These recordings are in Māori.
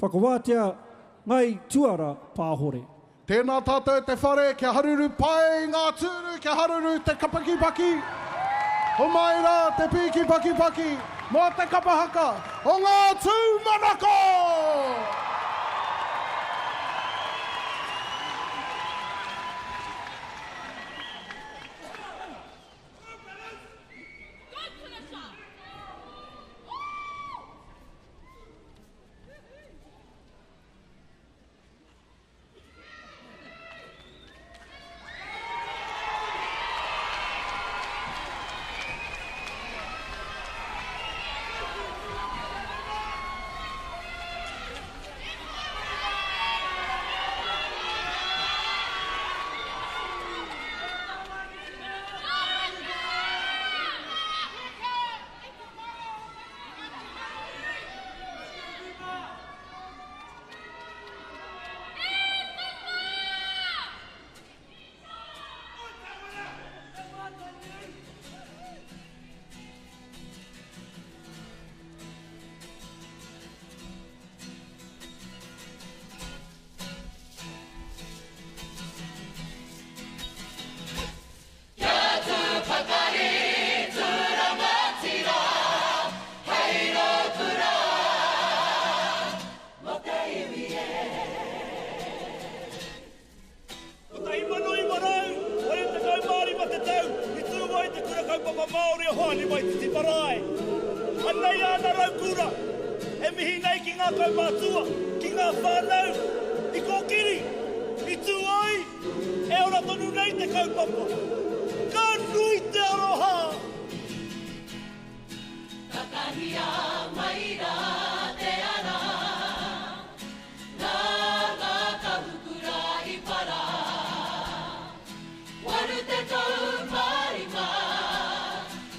whakawātea ngai tuara pāhore. Tēnā tātou te whare, kia haruru pai ngā tūru, kia haruru te kapakipaki. O mai rā te piki paki, mō te kapahaka, o ngā tūmanako! Māori o hoani mai te marae. Anei ana raukura, e mihi nei ki ngā kaumātua, ki ngā whānau, i kōkiri, i tū ai, e ora tonu nei te kaupapa. Ka nui te aroha! Kakahia mai rā te ara, nā ngā kahukura I para. Waru te tau marima,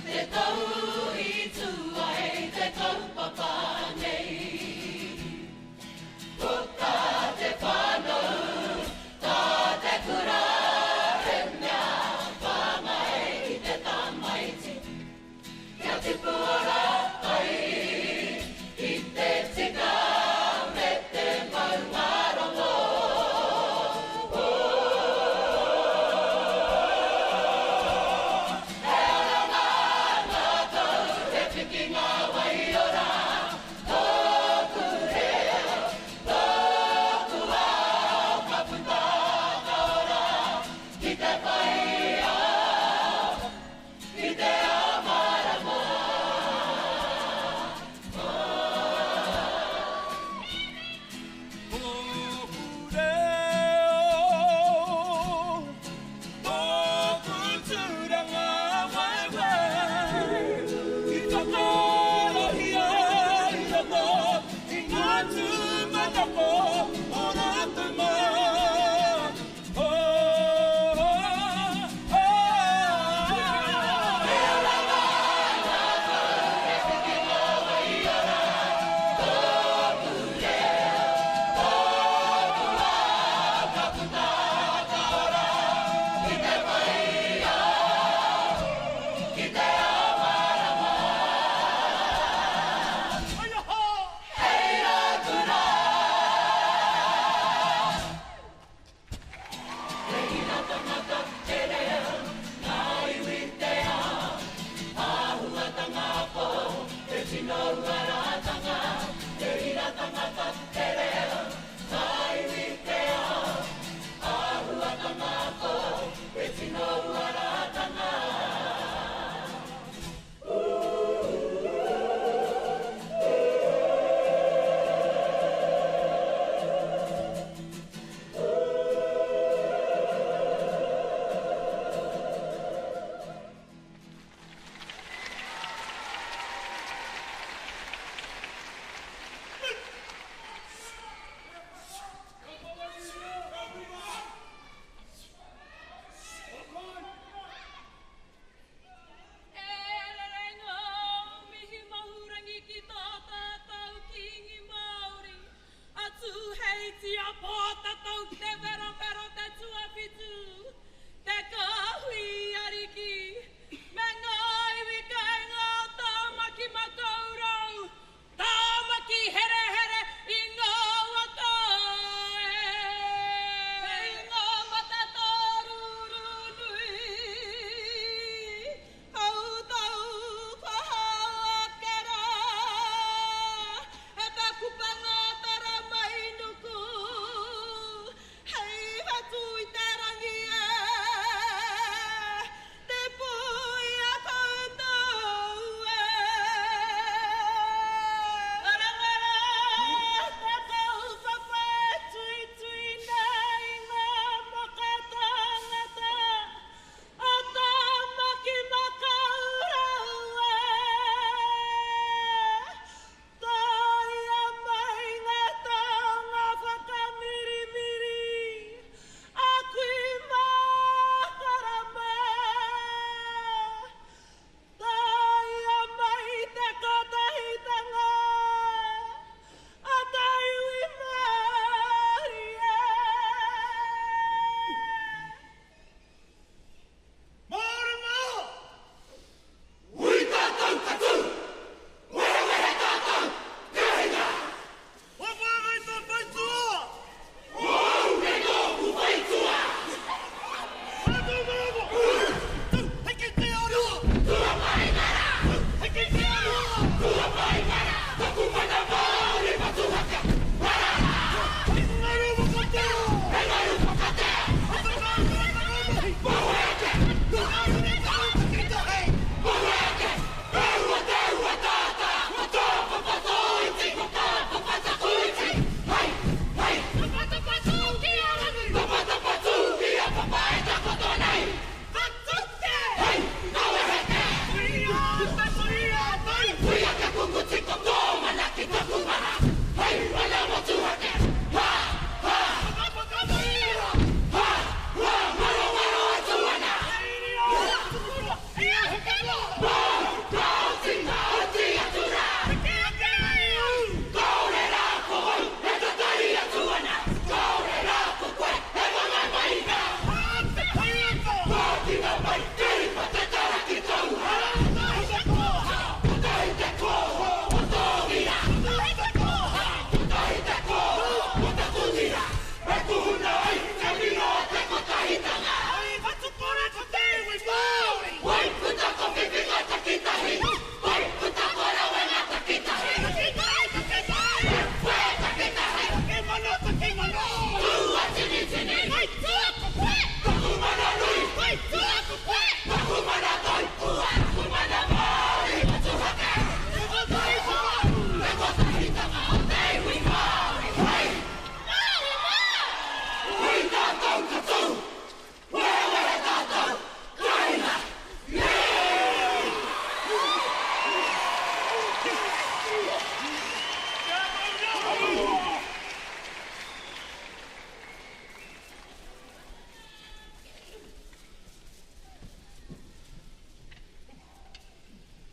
te tau I tū ai, te kaupapa nei. Puka te whānau, tā te kura, he mea whāngai I te tamaiti. Kia te puara ai, I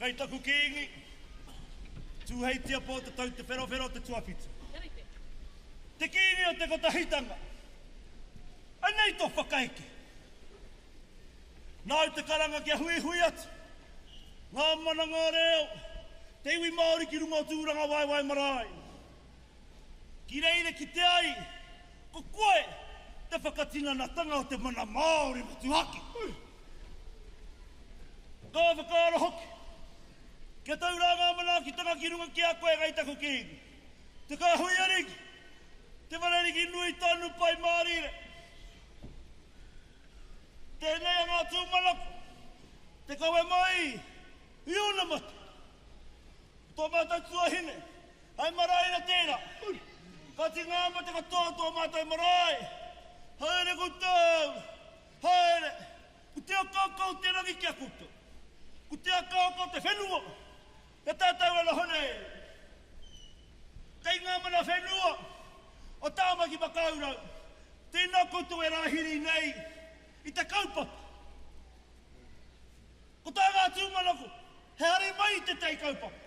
Kai taku kingi. Tuhei tia po te tau te whero te tuapitu. Te kingi o te kotahitanga. Anei tō whakaeke. Nau te karanga kia hui atu. Ngā mana ngā reo. Te iwi Māori ki runga o tūranga wai marae. Ki reire ki te ai. Ko koe te whakatina na tanga o te mana Māori motuhaki. Ka whakaara hoki. Kia taura ngā mana ki tanga ki runga ki a koe gai taku kingi. Te ka hui ariki. Te warariki nui tonu pai Māorire. Tēnei ngā tūmanaku. Te kawe mai. Iuna mata. Tō mātai tuahine. Ai marae na tēra. Kati ngā mata ka tō mātai marae. Haere kutau. Haere. Ku te akakau te rangi kia kutu. Ku te akakau te whenua. Ka tātau ala hone. Kei ngā mana whenua. O tāmaki makaurau. Tēnā kutu e rāhiri nei. I te kaupapa. Ko tā ngā tūmanaku. He hari mai te tei kaupapa.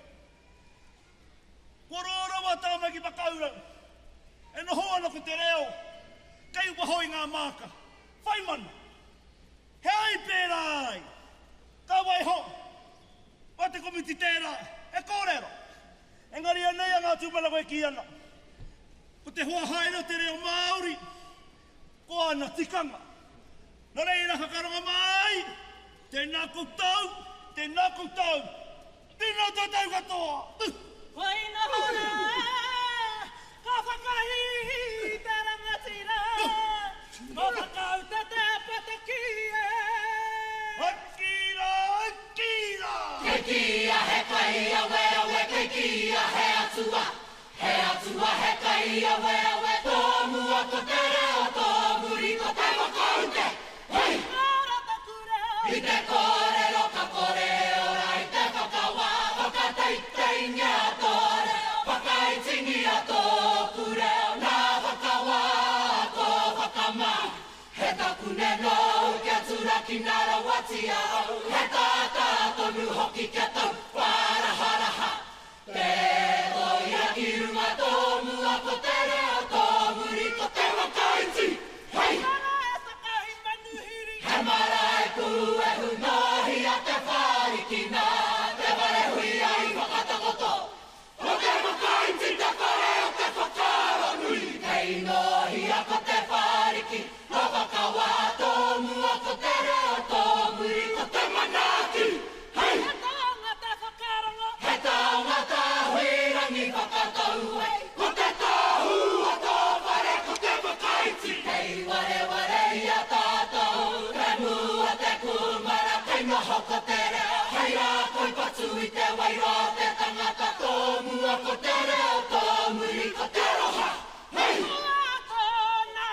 Ko rōrawa tāmaki makaurau. E noho ana ko te reo. Kei upahoi ngā māka. Whai mana. He ai pērā ai. Ka wai ho. Wa te komiti tērā. E kōrero. Engari anei a ngā tūmanaku e ki ana. Ko te hoa haere o te reo Māori. Ko ana tikanga. Nō reira whakaronga mai. Tēnā koutou. Tēnā koutou. Tēnā tātou katoa. Waina hora, ka whakahi te rangatira, ka whakau te te patakia. Akira, akira! Ke kia he kai awe, ke kia he atua. He atua he kai awe, tō mua ko te reo, tō muri ko te whakaute. Hei! Ora te kureo, I te kōrero ka kōreo, rai te whakawa, whakateitei ngā tōre, whakaitingi a tō kureo, nā whakawa, tō whakama. He taku nenau, kia turaki nara wati au, he tātā tonu hoki kia tau, wharaharaha. Te oia ki runga tō mua ko te reo, tō muri ko te whakaiti. Hei! He marae pū e hunahi a te wharikina, te ware hui ai whakatakoto. O te whakaiti te whare o te whakaro nui. Hei nohi a ko te whariki, o whakawa tō mua ko te reo, tō muri ko te manaki. Hei! He tāngata huirangi whakatau ai, ko te tāhu a tō whare ko te whakaiti. Hei ware ia tātou, te mua te kumara, kei noho ko te reo. Hei rā koi patu i te wairo te tangata, tō mua ko te reo, tō muri ko te roha. Hei!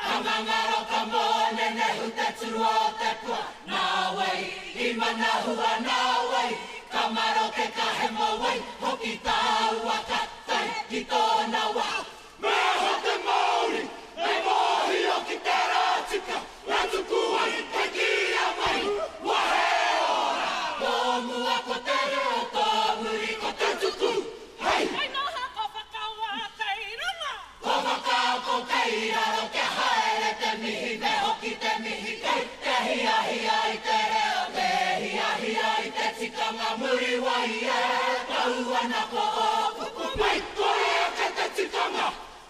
Ka ngangaro ka mōne nehu te turu o te pua. Nā wei, I mana hua nā wei, ka maro ke kahema wei, hoki tāu a katai ki tōna wā. Mea ho te Māori, e mohi o ki te rātika, e tuku ai, te kia mai, wahe ora. Tō mua ko te reo, tō muri ko te tuku. Hei! Ko whakao ko kei raro ke haere te mihi, me hoki te mihi kei, te hia I te reo, te hia I te tikanga muri wai e, tau ana ko o pupu mai, korea ke te tikanga,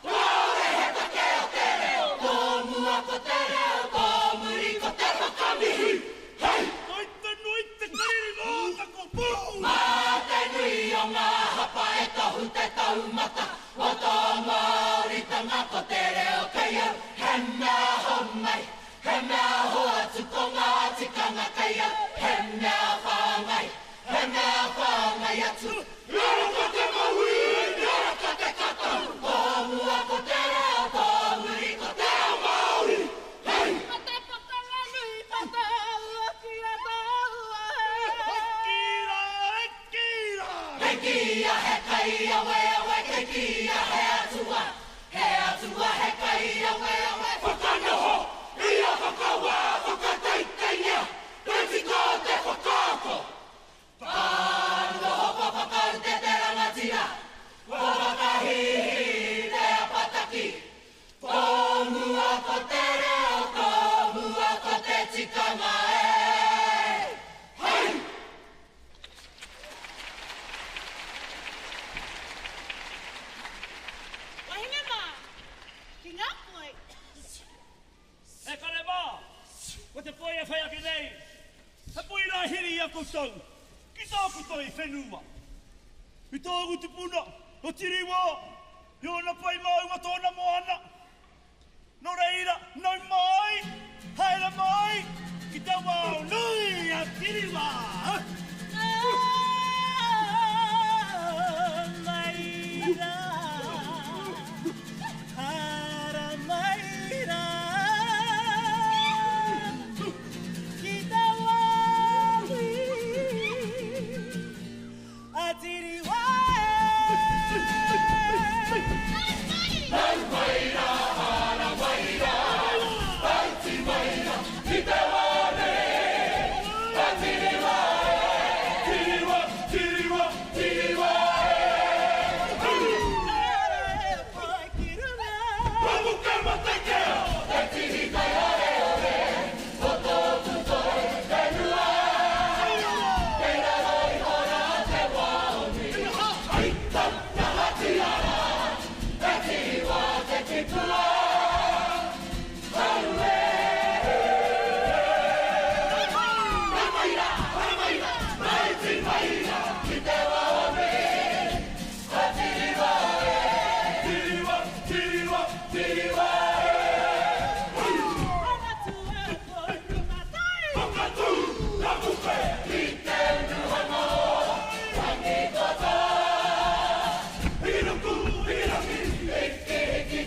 kaore he take o te reo, tō mua ko te reo, tō muri ko te whakamihi. Hei! Noite, kariri mōta ko pū! Mā te nui o ngā hapa e tohu te taumata, o tō Māori tanga ko te reo kei au, he mea ho mai, he mea ho atu ko ngā tikanga kei au, he mea whāngai, he mea whāngai atu. Rara ko te mahui, rara ko te katau, tō mua ko te reo, tō muri ko te ao Māori. Hei! Akira, akira! He kia he kai awe, ke kia he atua he kai awe, whakanoho, ia whakawa. rapoi. E kare mā, ko te poe e whai ake nei. He poe rā hiri a koutou, ki tā koutou i whenua. I tōgu te puna, o tiriwa, i ona pai mau a tōna moana. No reira, nau mai, haere mai, ki te wau nui a tiriwa. Maira, hara maira, kita wawi, atiri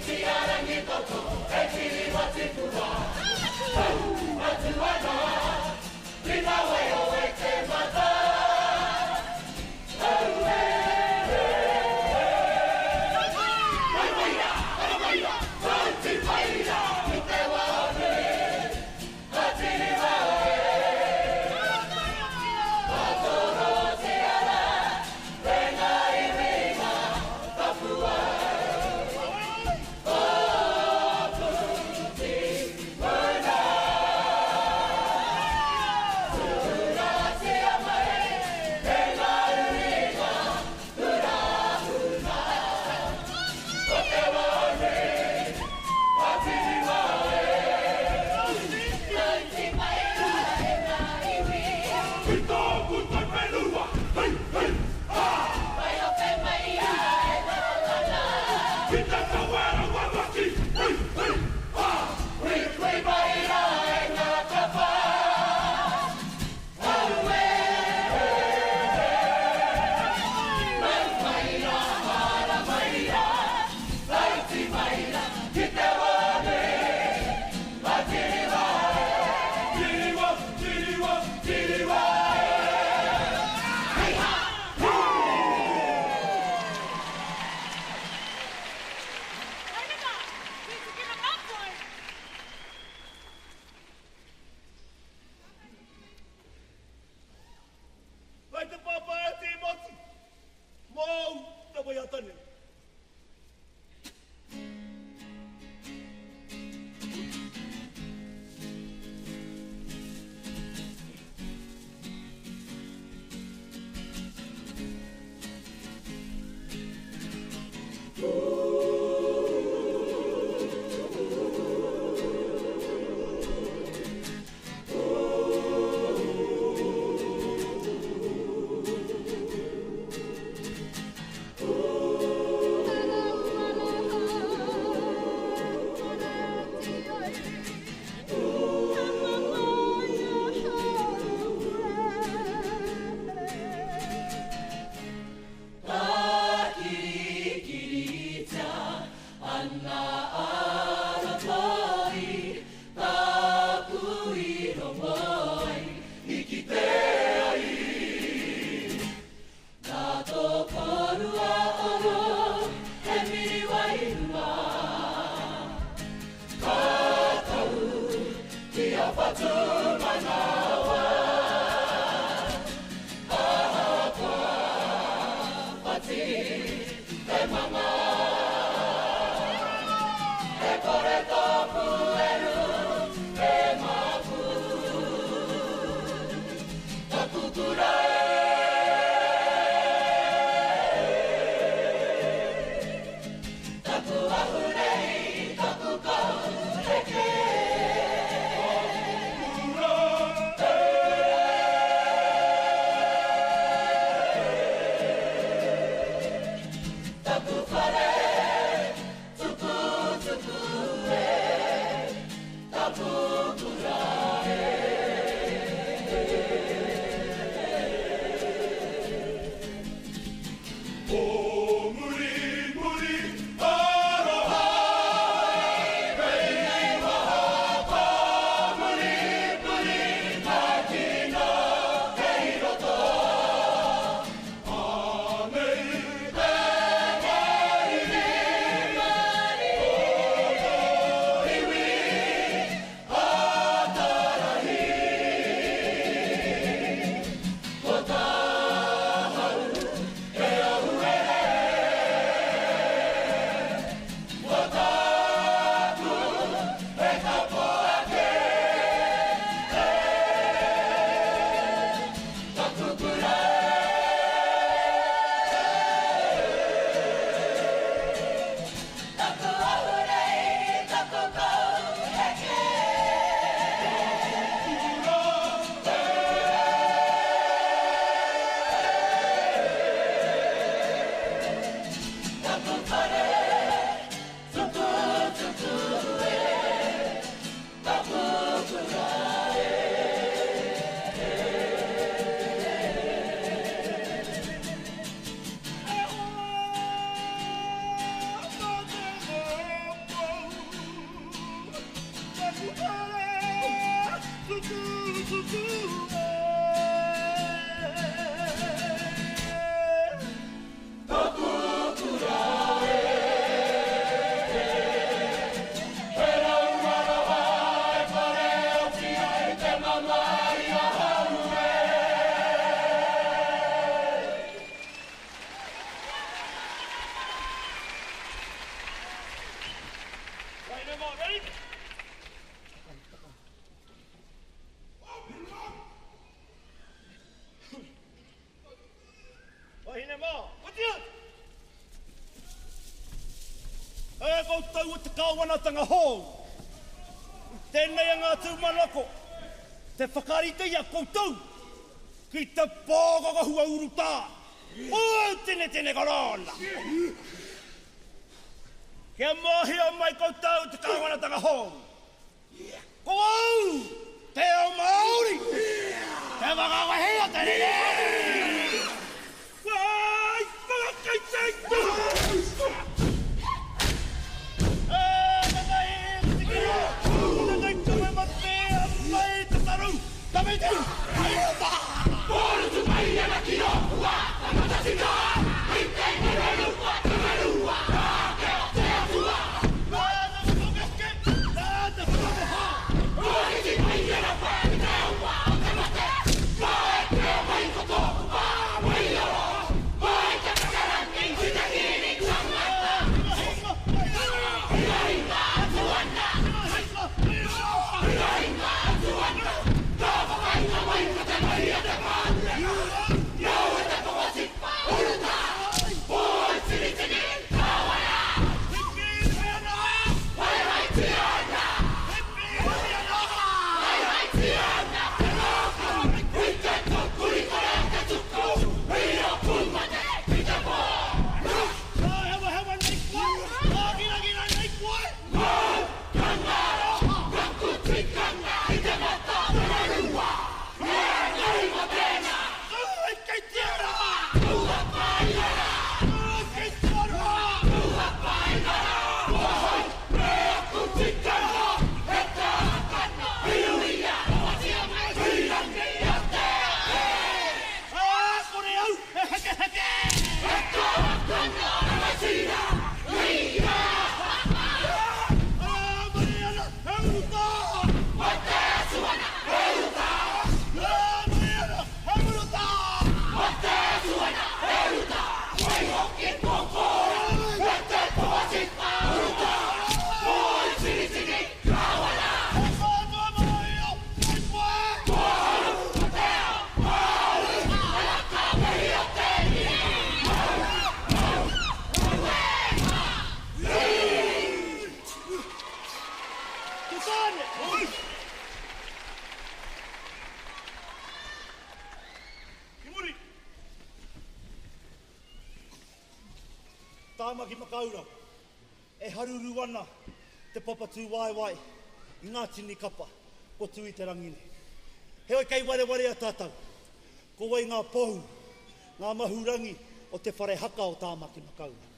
Tiarangi Wahine mo, what's e ko tau o te kāwanatanga hou. Tēnei a ngā tūmanako. Te whakarite ia koutou. Ki te pōgaka hua uruta. O tene korona. Kia mohia mai koutou te kāwanatanga hou. Ko au, te o Māori. Te whakawahea te rere. Wai, whakakaitei. Tāmaki makaura, e haruru ana te papatū waiwai I ngā tini kapa, ko tui te rangine. Heoi kei ware a tātou, ko wai ngā pohu, ngā mahurangi o te whare haka o Tāmaki makaura.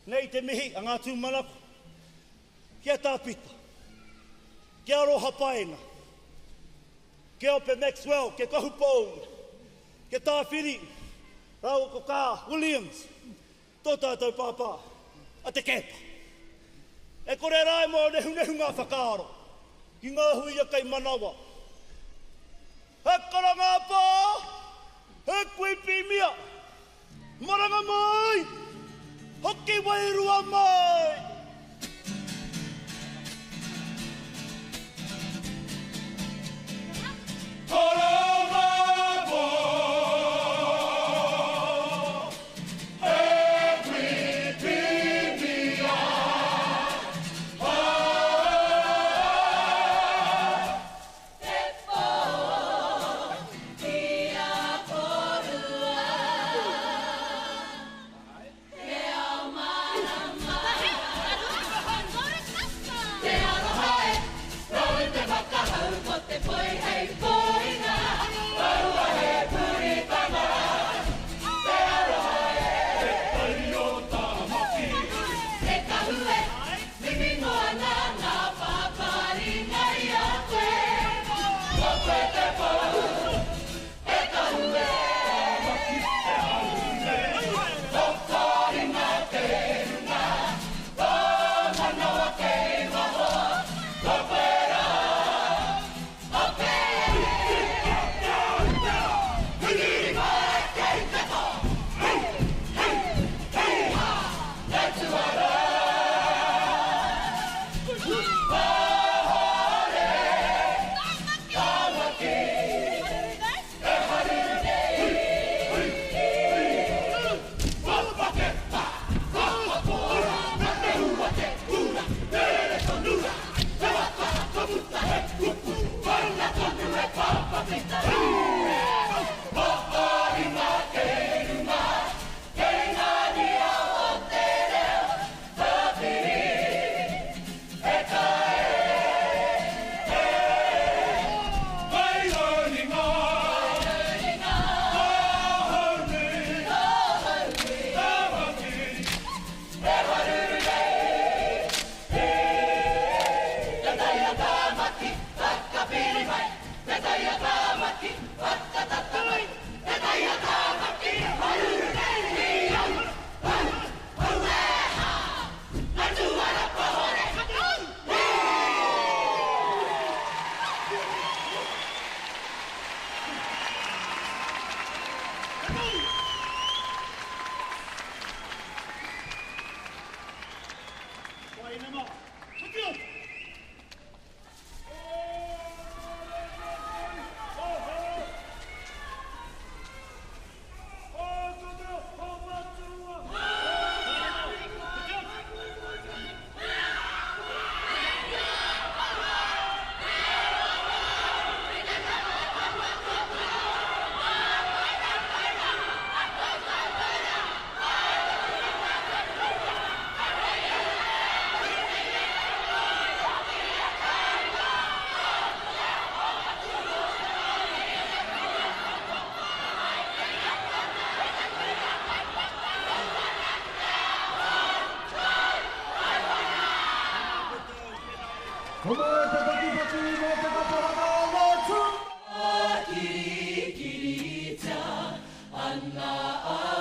Nei te mihi a ngā tūmanako, kia tāpita, kia roha paenga, kia ope Maxwell, kia kahupou, kia tāwhiri, rau ko kā Williams, tō tātou pāpā, a te kepa. E kore rai mo nehu ngā whakaaro, ki ngā hui a kei manawa. He kara ngā pā, he kui pīmia, maranga mai, hoki wairua mai. お前てパキパキもてかパハカワツいきりちゃんあんな